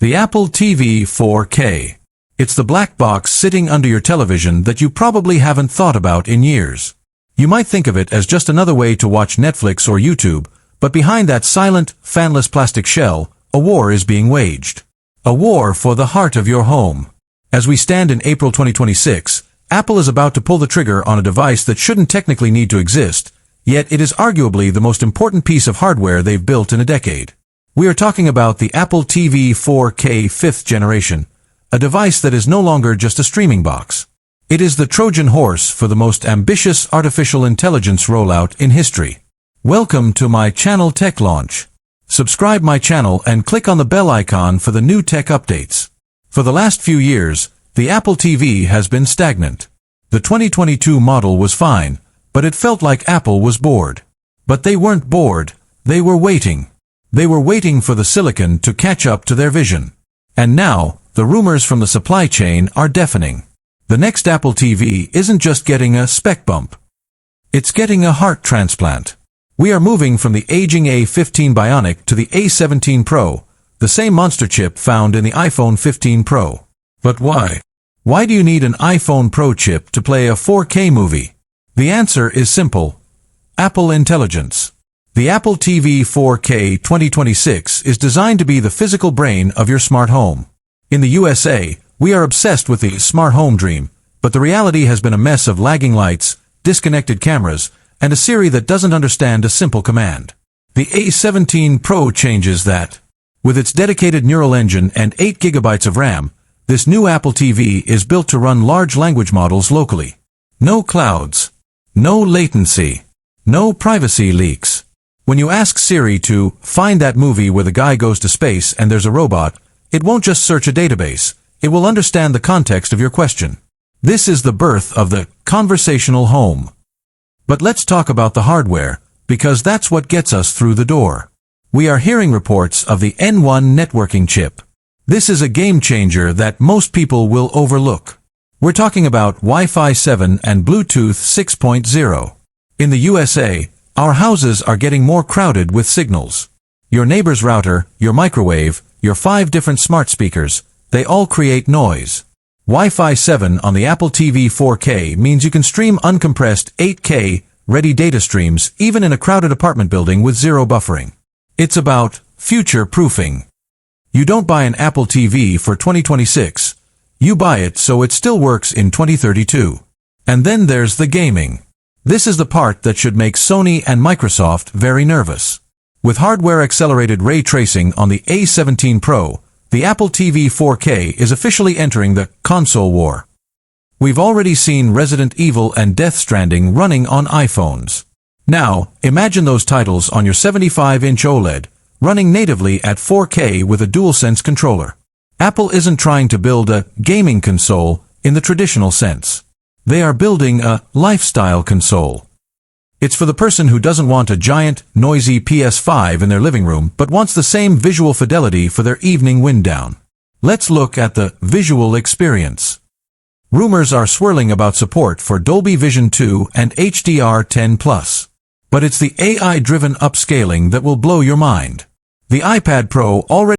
The Apple TV 4K. It's the black box sitting under your television that you probably haven't thought about in years. You might think of it as just another way to watch Netflix or YouTube, but behind that silent, fanless plastic shell, a war is being waged. A war for the heart of your home. As we stand in April 2026, Apple is about to pull the trigger on a device that shouldn't technically need to exist, yet it is arguably the most important piece of hardware they've built in a decade. We are talking about the Apple TV 4K 5th generation, a device that is no longer just a streaming box. It is the Trojan horse for the most ambitious artificial intelligence rollout in history. Welcome to my channel Tech Launch. Subscribe my channel and click on the bell icon for the new tech updates. For the last few years, the Apple TV has been stagnant. The 2022 model was fine, but it felt like Apple was bored. But they weren't bored, they were waiting. They were waiting for the silicon to catch up to their vision. And now, the rumors from the supply chain are deafening. The next Apple TV isn't just getting a spec bump. It's getting a heart transplant. We are moving from the aging A15 Bionic to the A17 Pro, the same monster chip found in the iPhone 15 Pro. But why? Why do you need an iPhone Pro chip to play a 4K movie? The answer is simple. Apple Intelligence. The Apple TV 4K 2026 is designed to be the physical brain of your smart home. In the USA, we are obsessed with the smart home dream, but the reality has been a mess of lagging lights, disconnected cameras, and a Siri that doesn't understand a simple command. The A17 Pro changes that. With its dedicated neural engine and 8 GB of RAM, this new Apple TV is built to run large language models locally. No clouds. No latency. No privacy leaks. When you ask Siri to find that movie where the guy goes to space and there's a robot, it won't just search a database, it will understand the context of your question. This is the birth of the conversational home. But let's talk about the hardware, because that's what gets us through the door. We are hearing reports of the N1 networking chip. This is a game changer that most people will overlook. We're talking about Wi-Fi 7 and Bluetooth 6.0. In the USA, our houses are getting more crowded with signals. Your neighbor's router, your microwave, your 5 different smart speakers, they all create noise. Wi-Fi 7 on the Apple TV 4K means you can stream uncompressed 8K ready data streams even in a crowded apartment building with zero buffering. It's about future-proofing. You don't buy an Apple TV for 2026. You buy it so it still works in 2032. And then there's the gaming. This is the part that should make Sony and Microsoft very nervous. With hardware-accelerated ray tracing on the A17 Pro, the Apple TV 4K is officially entering the console war. We've already seen Resident Evil and Death Stranding running on iPhones. Now, imagine those titles on your 75-inch OLED, running natively at 4K with a DualSense controller. Apple isn't trying to build a gaming console in the traditional sense. They are building a lifestyle console. It's for the person who doesn't want a giant, noisy PS5 in their living room but wants the same visual fidelity for their evening wind down. Let's look at the visual experience. Rumors are swirling about support for Dolby Vision 2 and HDR10+. But it's the AI-driven upscaling that will blow your mind. The iPad Pro already